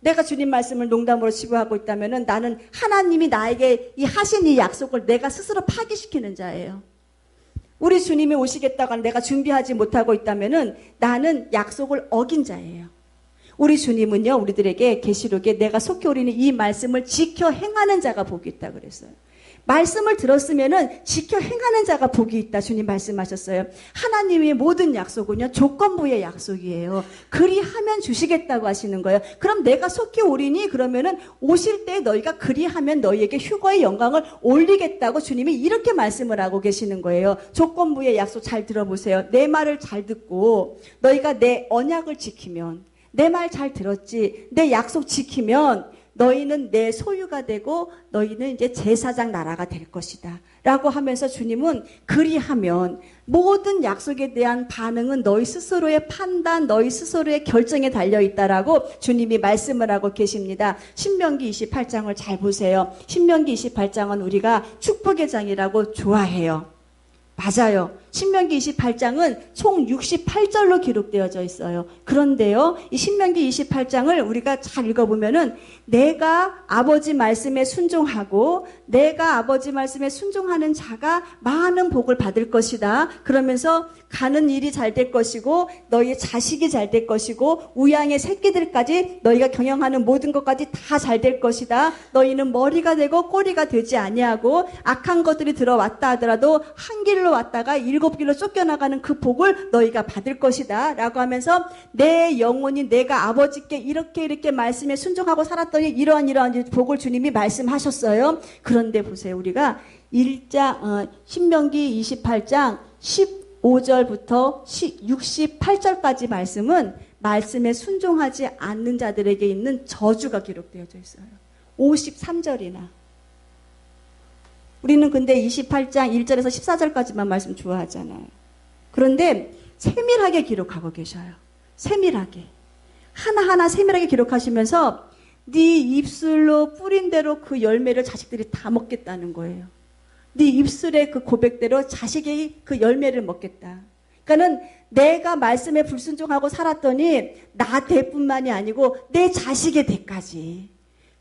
내가 주님 말씀을 농담으로 치부하고 있다면은 나는 하나님이 나에게 하신 이 약속을 내가 스스로 파기시키는 자예요. 우리 주님이 오시겠다고 내가 준비하지 못하고 있다면은 나는 약속을 어긴 자예요. 우리 주님은요, 우리들에게 계시록에 내가 속히 오리니 이 말씀을 지켜 행하는 자가 복이 있다 그랬어요. 말씀을 들었으면은 지켜 행하는 자가 복이 있다 주님 말씀하셨어요. 하나님의 모든 약속은요 조건부의 약속이에요. 그리하면 주시겠다고 하시는 거예요. 그럼 내가 속히 오리니 그러면은 오실 때 너희가 그리하면 너희에게 휴거의 영광을 올리겠다고 주님이 이렇게 말씀을 하고 계시는 거예요. 조건부의 약속 잘 들어보세요. 내 말을 잘 듣고 너희가 내 언약을 지키면, 내 말 잘 들었지, 내 약속 지키면 너희는 내 소유가 되고 너희는 이제 제사장 나라가 될 것이다 라고 하면서 주님은 그리하면 모든 약속에 대한 반응은 너희 스스로의 판단, 너희 스스로의 결정에 달려있다라고 주님이 말씀을 하고 계십니다. 신명기 28장을 잘 보세요. 신명기 28장은 우리가 축복의 장이라고 좋아해요. 맞아요. 신명기 28장은 총 68절로 기록되어져 있어요. 그런데요, 이 신명기 28장을 우리가 잘 읽어보면은 내가 아버지 말씀에 순종하고 내가 아버지 말씀에 순종하는 자가 많은 복을 받을 것이다. 그러면서 가는 일이 잘 될 것이고 너희의 자식이 잘 될 것이고 우양의 새끼들까지 너희가 경영하는 모든 것까지 다 잘 될 것이다. 너희는 머리가 되고 꼬리가 되지 아니하고 악한 것들이 들어왔다 하더라도 한 길로 왔다가 7길로 쫓겨나가는 그 복을 너희가 받을 것이다 라고 하면서 내 영혼이 내가 아버지께 이렇게 말씀에 순종하고 살았더니 이러한 복을 주님이 말씀하셨어요. 그런데 보세요. 우리가 신명기 28장 15절부터 68절까지 말씀은 말씀에 순종하지 않는 자들에게 있는 저주가 기록되어져 있어요. 53절이나. 우리는 근데 28장 1절에서 14절까지만 말씀 좋아하잖아요. 그런데 세밀하게 기록하고 계셔요. 세밀하게. 하나하나 세밀하게 기록하시면서 네 입술로 뿌린 대로 그 열매를 자식들이 다 먹겠다는 거예요. 네 입술의 그 고백대로 자식이 그 열매를 먹겠다. 그러니까는 내가 말씀에 불순종하고 살았더니 나 대뿐만이 아니고 내 자식의 대까지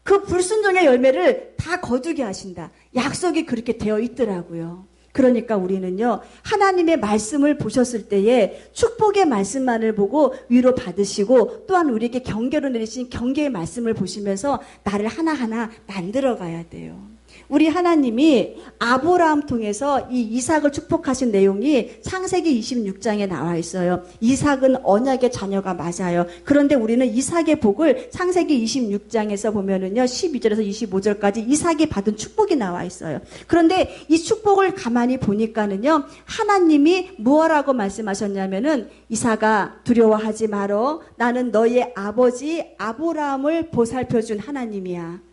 그 불순종의 열매를 다 거두게 하신다. 약속이 그렇게 되어 있더라고요. 그러니까 우리는요, 하나님의 말씀을 보셨을 때에 축복의 말씀만을 보고 위로 받으시고 또한 우리에게 경계로 내리신 경계의 말씀을 보시면서 나를 하나하나 만들어 가야 돼요. 우리 하나님이 아브라함 통해서 이 이삭을 축복하신 내용이 창세기 26장에 나와 있어요. 이삭은 언약의 자녀가 맞아요. 그런데 우리는 이삭의 복을 창세기 26장에서 보면은요, 12절에서 25절까지 이삭이 받은 축복이 나와 있어요. 그런데 이 축복을 가만히 보니까는요, 하나님이 무엇라고 말씀하셨냐면은 이삭아 두려워하지 말어. 나는 너의 아버지 아브라함을 보살펴준 하나님이야.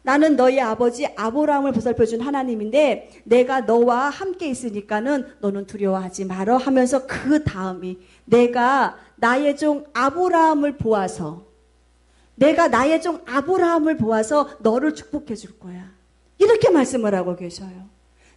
나는 너희 아버지 아브라함을 보살펴준 하나님인데 내가 너와 함께 있으니까는 너는 두려워하지 말어 하면서 그 다음이 내가 나의 종 아브라함을 보아서 너를 축복해 줄 거야. 이렇게 말씀을 하고 계셔요.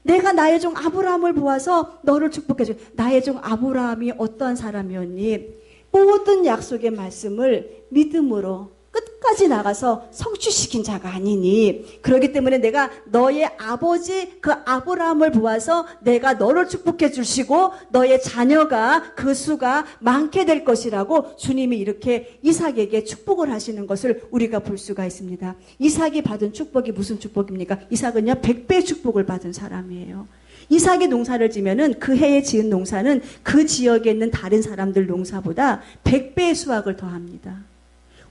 내가 나의 종 아브라함을 보아서 너를 축복해 줄. 나의 종 아브라함이 어떠한 사람이었니? 모든 약속의 말씀을 믿음으로 끝까지 나가서 성취시킨 자가 아니니. 그렇기 때문에 내가 너의 아버지 그 아브라함을 보아서 내가 너를 축복해 주시고 너의 자녀가 그 수가 많게 될 것이라고 주님이 이렇게 이삭에게 축복을 하시는 것을 우리가 볼 수가 있습니다. 이삭이 받은 축복이 무슨 축복입니까? 이삭은요 100배의 축복을 받은 사람이에요. 이삭이 농사를 지면은 그 해에 지은 농사는 그 지역에 있는 다른 사람들 농사보다 100배의 수확을 더합니다.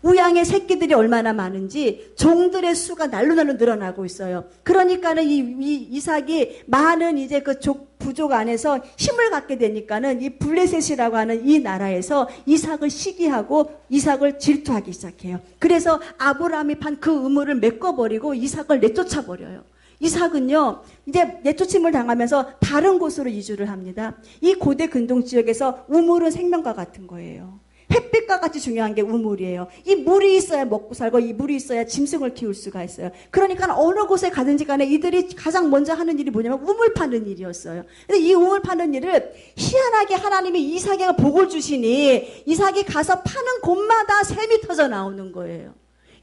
우양의 새끼들이 얼마나 많은지 종들의 수가 날로 늘어나고 있어요. 그러니까는 이삭이 많은 이제 그 부족 안에서 힘을 갖게 되니까는 이 블레셋이라고 하는 이 나라에서 이삭을 시기하고 이삭을 질투하기 시작해요. 그래서 아브라함이 판 그 우물을 메꿔버리고 이삭을 내쫓아 버려요. 이삭은요, 이제 내쫓임을 당하면서 다른 곳으로 이주를 합니다. 이 고대 근동 지역에서 우물은 생명과 같은 거예요. 햇빛과 같이 중요한 게 우물이에요. 이 물이 있어야 먹고 살고 이 물이 있어야 짐승을 키울 수가 있어요. 그러니까 어느 곳에 가든지 간에 이들이 가장 먼저 하는 일이 뭐냐면 우물 파는 일이었어요. 근데 이 우물 파는 일을 희한하게 하나님이 이삭에게 복을 주시니 이삭이 가서 파는 곳마다 샘이 터져 나오는 거예요.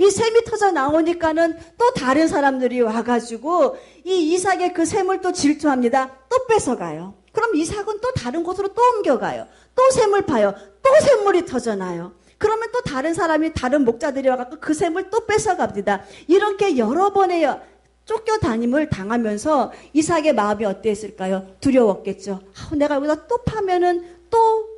이 샘이 터져 나오니까는 또 다른 사람들이 와가지고 이 이삭의 그 샘을 또 질투합니다. 또 뺏어가요. 그럼 이삭은 또 다른 곳으로 또 옮겨가요. 또 샘을 파요. 또 샘물이 터져나요. 그러면 또 다른 사람이 다른 목자들이 와갖고 그 샘을 또 뺏어갑니다. 이렇게 여러 번의 쫓겨다님을 당하면서 이삭의 마음이 어땠을까요? 두려웠겠죠. 내가 여기다 또 파면은 또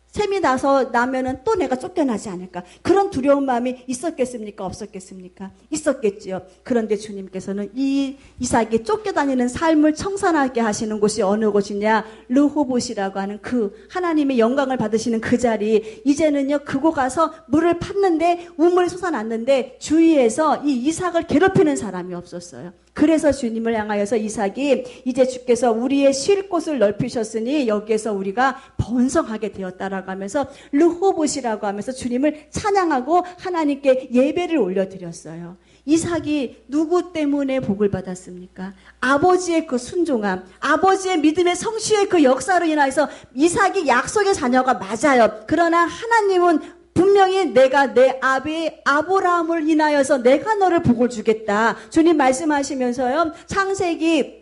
샘이 나면은 또 내가 쫓겨나지 않을까. 그런 두려운 마음이 있었겠습니까? 없었겠습니까? 있었겠지요. 그런데 주님께서는 이 이삭이 쫓겨다니는 삶을 청산하게 하시는 곳이 어느 곳이냐? 르호봇이라고 하는 그 하나님의 영광을 받으시는 그 자리. 이제는요, 그곳 가서 물을 팠는데 우물이 솟아났는데 주위에서 이 이삭을 괴롭히는 사람이 없었어요. 그래서 주님을 향하여서 이삭이 이제 주께서 우리의 쉴 곳을 넓히셨으니 여기에서 우리가 번성하게 되었다라고 하면서 르호봇이라고 하면서 주님을 찬양하고 하나님께 예배를 올려드렸어요. 이삭이 누구 때문에 복을 받았습니까? 아버지의 그 순종함, 아버지의 믿음의 성취의 그 역사로 인하여서 이삭이 약속의 자녀가 맞아요. 그러나 하나님은 분명히 내가 내 아비 아브라함을 인하여서 내가 너를 복을 주겠다. 주님 말씀하시면서요. 창세기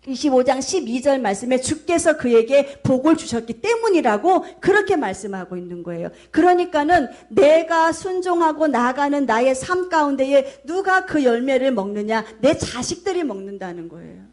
25장 12절 말씀에 주께서 그에게 복을 주셨기 때문이라고 그렇게 말씀하고 있는 거예요. 그러니까는 내가 순종하고 나가는 나의 삶 가운데에 누가 그 열매를 먹느냐? 내 자식들이 먹는다는 거예요.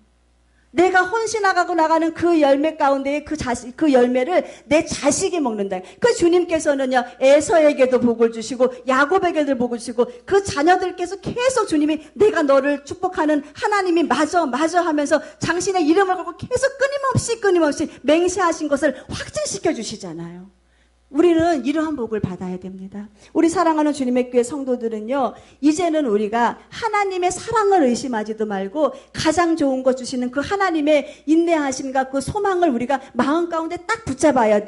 내가 헌신하고 나가는 그 열매 가운데에 그 열매를 내 자식이 먹는다. 그 주님께서는요, 에서에게도 복을 주시고, 야곱에게도 복을 주시고, 그 자녀들께서 계속 주님이 내가 너를 축복하는 하나님이 맞아 하면서 당신의 이름을 걸고 계속 끊임없이 맹세하신 것을 확증시켜 주시잖아요. 우리는 이러한 복을 받아야 됩니다. 우리 사랑하는 주님의 교회 성도들은요, 이제는 우리가 하나님의 사랑을 의심하지도 말고 가장 좋은 것 주시는 그 하나님의 인내하심과 그 소망을 우리가 마음 가운데 딱 붙잡아야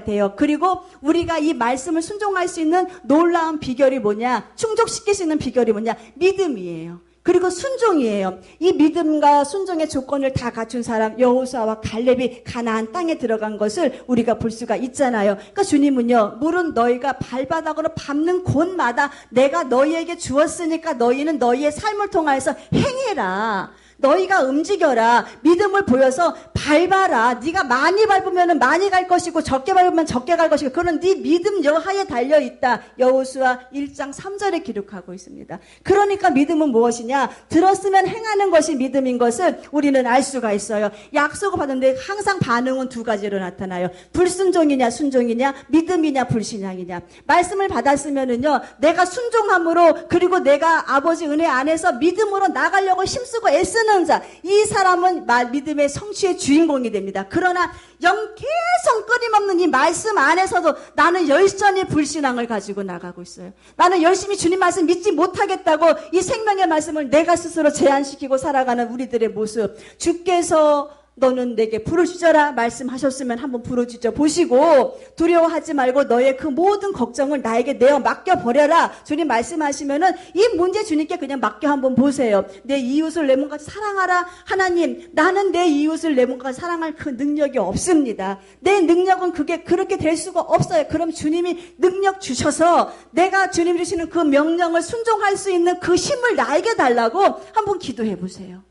돼요. 그리고 우리가 이 말씀을 순종할 수 있는 놀라운 비결이 뭐냐? 충족시킬 수 있는 비결이 뭐냐? 믿음이에요. 그리고 순종이에요. 이 믿음과 순종의 조건을 다 갖춘 사람 여호수아와 갈렙이 가나안 땅에 들어간 것을 우리가 볼 수가 있잖아요. 그러니까 주님은요, 물은 너희가 발바닥으로 밟는 곳마다 내가 너희에게 주었으니까 너희는 너희의 삶을 통하여서 행해라. 너희가 움직여라. 믿음을 보여서 밟아라. 네가 많이 밟으면 많이 갈 것이고 적게 밟으면 적게 갈 것이고 그는 네 믿음 여하에 달려있다. 여호수아 1장 3절에 기록하고 있습니다. 그러니까 믿음은 무엇이냐? 들었으면 행하는 것이 믿음인 것을 우리는 알 수가 있어요. 약속을 받는데 항상 반응은 두 가지로 나타나요. 불순종이냐 순종이냐, 믿음이냐 불신앙이냐. 말씀을 받았으면은요, 내가 순종함으로 그리고 내가 아버지 은혜 안에서 믿음으로 나가려고 힘쓰고 애쓰는 자, 이 사람은 믿음의 성취의 주인공이 됩니다. 그러나 계속 끊임없는 이 말씀 안에서도 나는 열심히 불신앙을 가지고 나가고 있어요. 나는 열심히 주님 말씀 믿지 못하겠다고 이 생명의 말씀을 내가 스스로 제한시키고 살아가는 우리들의 모습. 주께서 너는 내게 부르짖어라 말씀하셨으면 한번 부르짖어 보시고 두려워하지 말고 너의 그 모든 걱정을 나에게 내어 맡겨버려라. 주님 말씀하시면은 이 문제 주님께 그냥 맡겨 한번 보세요. 내 이웃을 내 몸같이 사랑하라. 하나님, 나는 내 이웃을 내 몸같이 사랑할 그 능력이 없습니다. 내 능력은 그렇게 될 수가 없어요. 그럼 주님이 능력 주셔서 내가 주님 주시는 그 명령을 순종할 수 있는 그 힘을 나에게 달라고 한번 기도해 보세요.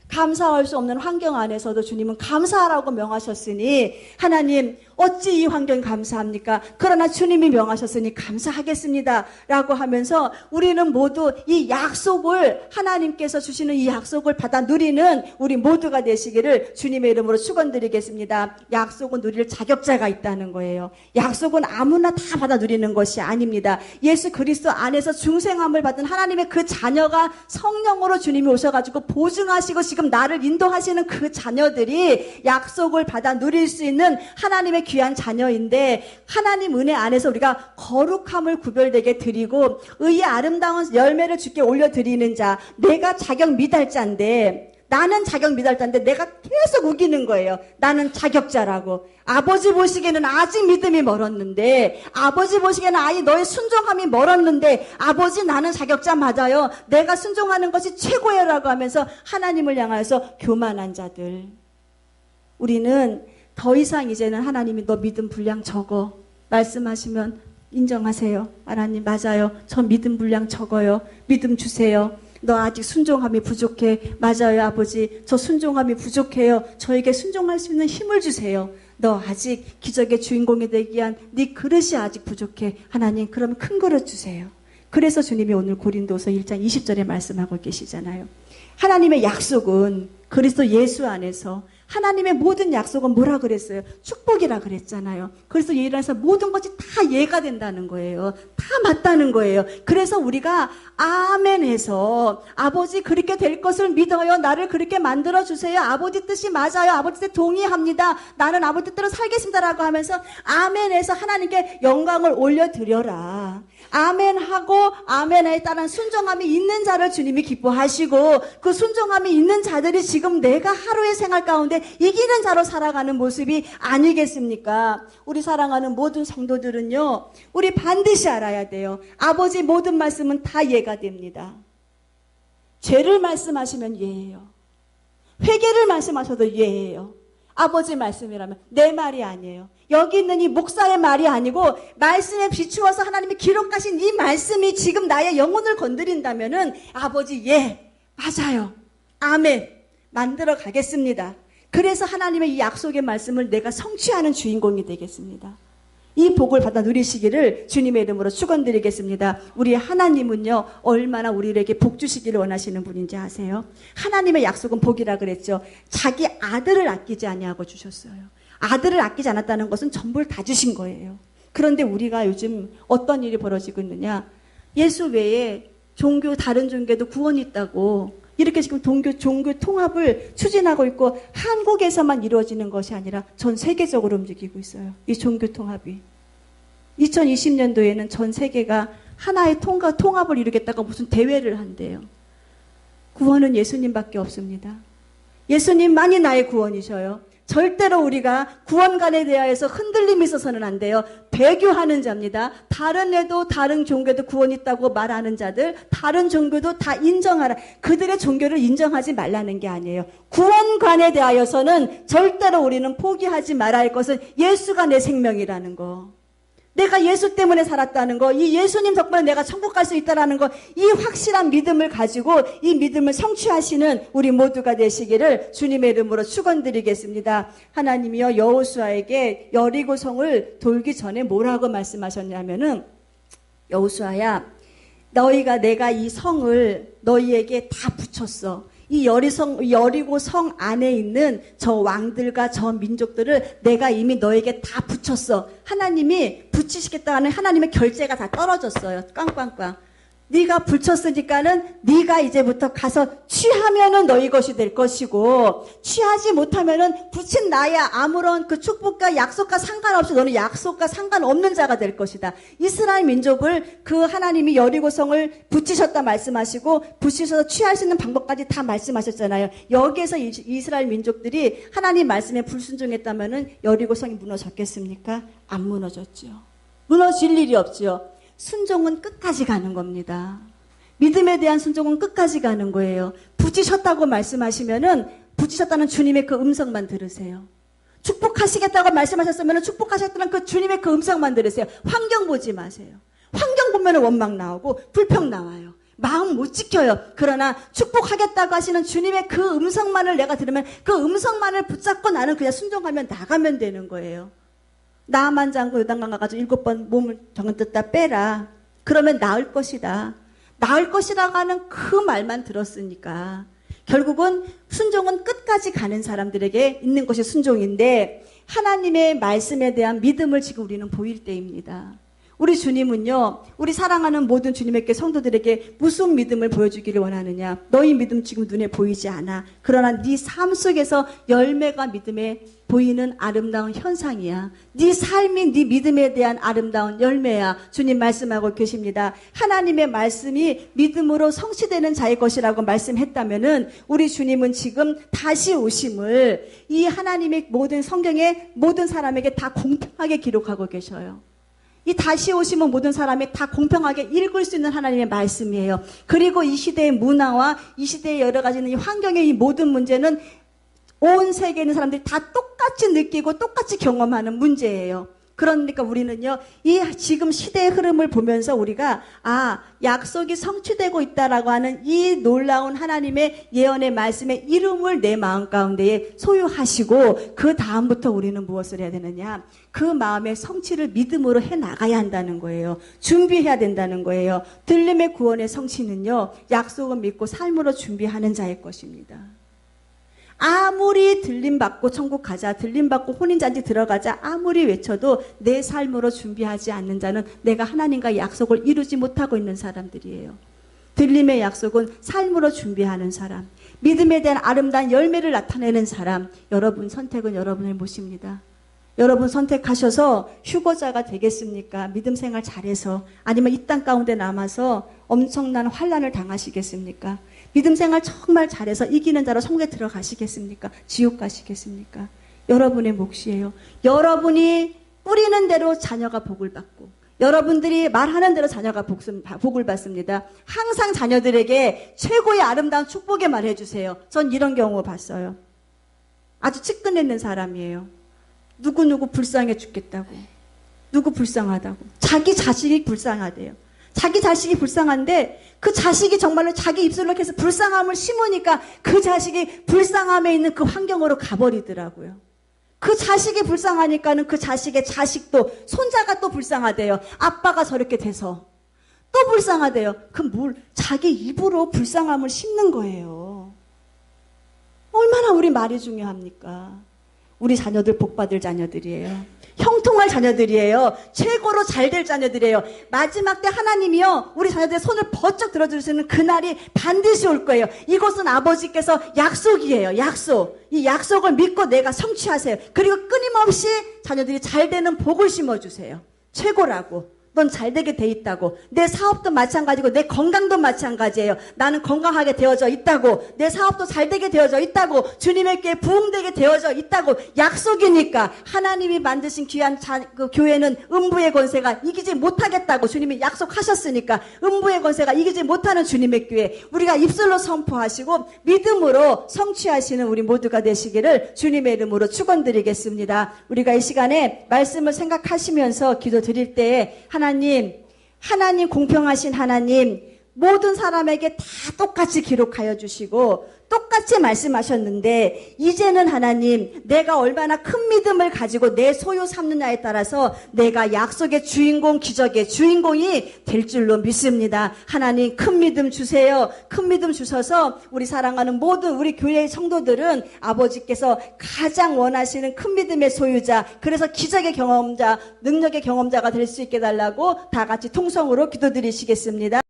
감사할 수 없는 환경 안에서도 주님은 감사하라고 명하셨으니 하나님 어찌 이 환경 감사합니까? 그러나 주님이 명하셨으니 감사하겠습니다. 라고 하면서 우리는 모두 이 약속을, 하나님께서 주시는 이 약속을 받아 누리는 우리 모두가 되시기를 주님의 이름으로 축원드리겠습니다. 약속은 누릴 자격자가 있다는 거예요. 약속은 아무나 다 받아 누리는 것이 아닙니다. 예수 그리스도 안에서 중생함을 받은 하나님의 그 자녀가 성령으로 주님이 오셔가지고 보증하시고 지금 나를 인도하시는 그 자녀들이 약속을 받아 누릴 수 있는 하나님의 귀한 자녀인데, 하나님 은혜 안에서 우리가 거룩함을 구별되게 드리고 의의 아름다운 열매를 주께 올려드리는 자, 내가 자격 미달자인데, 나는 자격 미달자인데 내가 계속 우기는 거예요. 나는 자격자라고. 아버지 보시기에는 아직 믿음이 멀었는데, 아버지 보시기에는 아이 너의 순종함이 멀었는데, 아버지 나는 자격자 맞아요. 내가 순종하는 것이 최고예요 라고 하면서 하나님을 향하여서 교만한 자들. 우리는 더 이상 이제는 하나님이 너 믿음 분량 적어 말씀하시면 인정하세요. 하나님 맞아요. 저 믿음 분량 적어요. 믿음 주세요. 너 아직 순종함이 부족해. 맞아요 아버지. 저 순종함이 부족해요. 저에게 순종할 수 있는 힘을 주세요. 너 아직 기적의 주인공이 되기 위한 네 그릇이 아직 부족해. 하나님 그럼 큰 그릇 주세요. 그래서 주님이 오늘 고린도서 1장 20절에 말씀하고 계시잖아요. 하나님의 약속은 그리스도 예수 안에서, 하나님의 모든 약속은 뭐라 그랬어요? 축복이라 그랬잖아요. 그래서 이 일에서 모든 것이 다 예가 된다는 거예요. 다 맞다는 거예요. 그래서 우리가 아멘 해서 아버지 그렇게 될 것을 믿어요. 나를 그렇게 만들어주세요. 아버지 뜻이 맞아요. 아버지 뜻 동의합니다. 나는 아버지 뜻대로 살겠습니다. 라고 하면서 아멘 해서 하나님께 영광을 올려드려라. 아멘 하고 아멘에 따른 순종함이 있는 자를 주님이 기뻐하시고, 그 순종함이 있는 자들이 지금 내가 하루의 생활 가운데 이기는 자로 살아가는 모습이 아니겠습니까? 우리 사랑하는 모든 성도들은요, 우리 반드시 알아야 돼요. 아버지 모든 말씀은 다 예가 됩니다. 죄를 말씀하시면 예예요. 회개를 말씀하셔도 예예요. 아버지 말씀이라면 내 말이 아니에요. 여기 있는 이 목사의 말이 아니고 말씀에 비추어서 하나님이 기록하신 이 말씀이 지금 나의 영혼을 건드린다면은 아버지 예 맞아요 아멘 만들어 가겠습니다. 그래서 하나님의 이 약속의 말씀을 내가 성취하는 주인공이 되겠습니다. 이 복을 받아 누리시기를 주님의 이름으로 축원드리겠습니다. 우리 하나님은요 얼마나 우리에게 복 주시기를 원하시는 분인지 아세요? 하나님의 약속은 복이라 그랬죠. 자기 아들을 아끼지 아니하고 주셨어요. 아들을 아끼지 않았다는 것은 전부를 다 주신 거예요. 그런데 우리가 요즘 어떤 일이 벌어지고 있느냐, 예수 외에 다른 종교도 구원이 있다고 이렇게 지금 종교 통합을 추진하고 있고, 한국에서만 이루어지는 것이 아니라 전 세계적으로 움직이고 있어요. 이 종교 통합이. 2020년도에는 전 세계가 하나의 통합을 이루겠다고 무슨 대회를 한대요. 구원은 예수님밖에 없습니다. 예수님만이 나의 구원이셔요. 절대로 우리가 구원관에 대하여서 흔들림이 있어서는 안 돼요. 배교하는 자입니다. 다른 애도 다른 종교도 구원 있다고 말하는 자들, 다른 종교도 다 인정하라. 그들의 종교를 인정하지 말라는 게 아니에요. 구원관에 대하여서는 절대로 우리는 포기하지 말아야 할 것은 예수가 내 생명이라는 거. 내가 예수 때문에 살았다는 거, 이 예수님 덕분에 내가 천국 갈 수 있다는 거, 이 확실한 믿음을 가지고 이 믿음을 성취하시는 우리 모두가 되시기를 주님의 이름으로 축원드리겠습니다. 하나님이요 여호수아에게 여리고성을 돌기 전에 뭐라고 말씀하셨냐면은, 여호수아야 내가 이 성을 너희에게 다 붙였어. 이 여리고 성 안에 있는 저 왕들과 저 민족들을 내가 이미 너에게 다 붙였어. 하나님이 붙이시겠다는 하나님의 결제가 다 떨어졌어요. 꽝꽝꽝. 네가 붙였으니까는 네가 이제부터 가서 취하면은 너희 것이 될 것이고, 취하지 못하면은 붙인 나야 아무런 그 축복과 약속과 상관없이 너는 약속과 상관없는 자가 될 것이다. 이스라엘 민족을 그 하나님이 여리고성을 붙이셨다 말씀하시고, 붙이셔서 취할 수 있는 방법까지 다 말씀하셨잖아요. 여기에서 이스라엘 민족들이 하나님 말씀에 불순종했다면은 여리고성이 무너졌겠습니까? 안 무너졌죠. 무너질 일이 없죠. 순종은 끝까지 가는 겁니다. 믿음에 대한 순종은 끝까지 가는 거예요. 붙이셨다고 말씀하시면은 붙이셨다는 주님의 그 음성만 들으세요. 축복하시겠다고 말씀하셨으면 축복하셨다는 그 주님의 그 음성만 들으세요. 환경 보지 마세요. 환경 보면 원망 나오고 불평 나와요. 마음 못 지켜요. 그러나 축복하겠다고 하시는 주님의 그 음성만을 내가 들으면 그 음성만을 붙잡고 나는 그냥 순종하면 나가면 되는 거예요. 나만 장군 요단강 가가지고 7번 몸을 정은 뜯다 빼라. 그러면 나을 것이다. 나을 것이라고 하는 그 말만 들었으니까 결국은 순종은 끝까지 가는 사람들에게 있는 것이 순종인데 하나님의 말씀에 대한 믿음을 지금 우리는 보일 때입니다. 우리 주님은요, 우리 사랑하는 모든 주님의 성도들에게 무슨 믿음을 보여주기를 원하느냐? 너희 믿음 지금 눈에 보이지 않아. 그러나 네 삶 속에서 열매가 믿음에 보이는 아름다운 현상이야. 네 삶이 네 믿음에 대한 아름다운 열매야. 주님 말씀하고 계십니다. 하나님의 말씀이 믿음으로 성취되는 자의 것이라고 말씀했다면은 우리 주님은 지금 다시 오심을 이 하나님의 모든 성경의 모든 사람에게 다 공평하게 기록하고 계셔요. 이 다시 오시면 모든 사람이 다 공평하게 읽을 수 있는 하나님의 말씀이에요. 그리고 이 시대의 문화와 이 시대의 여러 가지 이 환경의 이 모든 문제는 온 세계에 있는 사람들이 다 똑같이 느끼고 똑같이 경험하는 문제예요. 그러니까 우리는요, 이 지금 시대의 흐름을 보면서 우리가 약속이 성취되고 있다라고 하는 이 놀라운 하나님의 예언의 말씀의 이름을 내 마음 가운데에 소유하시고 그 다음부터 우리는 무엇을 해야 되느냐? 그 마음의 성취를 믿음으로 해 나가야 한다는 거예요. 준비해야 된다는 거예요. 들림의 구원의 성취는요, 약속을 믿고 삶으로 준비하는 자의 것입니다. 아무리 들림받고 천국 가자, 들림받고 혼인잔치 들어가자 아무리 외쳐도 내 삶으로 준비하지 않는 자는 내가 하나님과 약속을 이루지 못하고 있는 사람들이에요. 들림의 약속은 삶으로 준비하는 사람, 믿음에 대한 아름다운 열매를 나타내는 사람. 여러분 선택은 여러분을 모십니다. 여러분 선택하셔서 휴거자가 되겠습니까? 믿음 생활 잘해서, 아니면 이 땅 가운데 남아서 엄청난 환난을 당하시겠습니까? 믿음 생활 정말 잘해서 이기는 자로 천국에 들어가시겠습니까? 지옥 가시겠습니까? 여러분의 몫이에요. 여러분이 뿌리는 대로 자녀가 복을 받고, 여러분들이 말하는 대로 자녀가 복을 받습니다. 항상 자녀들에게 최고의 아름다운 축복의 말을 해주세요. 전 이런 경우 봤어요. 아주 측근했는 사람이에요. 누구누구 불쌍해 죽겠다고, 누구 불쌍하다고, 자기 자식이 불쌍하대요. 자기 자식이 불쌍한데 그 자식이 정말로 자기 입술로 해서 불쌍함을 심으니까 그 자식이 불쌍함에 있는 그 환경으로 가버리더라고요. 그 자식이 불쌍하니까는 그 자식의 자식도, 손자가 또 불쌍하대요. 아빠가 저렇게 돼서 또 불쌍하대요. 자기 입으로 불쌍함을 심는 거예요. 얼마나 우리 말이 중요합니까? 우리 자녀들 복받을 자녀들이에요. 형통할 자녀들이에요. 최고로 잘 될 자녀들이에요. 마지막 때 하나님이요, 우리 자녀들의 손을 번쩍 들어주시는 그날이 반드시 올 거예요. 이것은 아버지께서 약속이에요. 약속. 이 약속을 믿고 내가 성취하세요. 그리고 끊임없이 자녀들이 잘 되는 복을 심어주세요. 최고라고. 넌 잘되게 돼 있다고. 내 사업도 마찬가지고 내 건강도 마찬가지예요. 나는 건강하게 되어져 있다고. 내 사업도 잘되게 되어져 있다고. 주님에게 부흥되게 되어져 있다고. 약속이니까 하나님이 만드신 귀한 그 교회는 음부의 권세가 이기지 못하겠다고 주님이 약속하셨으니까, 음부의 권세가 이기지 못하는 주님의 교회, 우리가 입술로 선포하시고 믿음으로 성취하시는 우리 모두가 되시기를 주님의 이름으로 축원드리겠습니다. 우리가 이 시간에 말씀을 생각하시면서 기도 드릴 때에 하나님 공평하신 하나님, 모든 사람에게 다 똑같이 기록하여 주시고 똑같이 말씀하셨는데, 이제는 하나님, 내가 얼마나 큰 믿음을 가지고 내 소유 삼느냐에 따라서 내가 약속의 주인공, 기적의 주인공이 될 줄로 믿습니다. 하나님, 큰 믿음 주세요. 큰 믿음 주셔서 우리 사랑하는 모든 우리 교회의 성도들은 아버지께서 가장 원하시는 큰 믿음의 소유자, 그래서 기적의 경험자, 능력의 경험자가 될 수 있게 달라고 다 같이 통성으로 기도드리시겠습니다.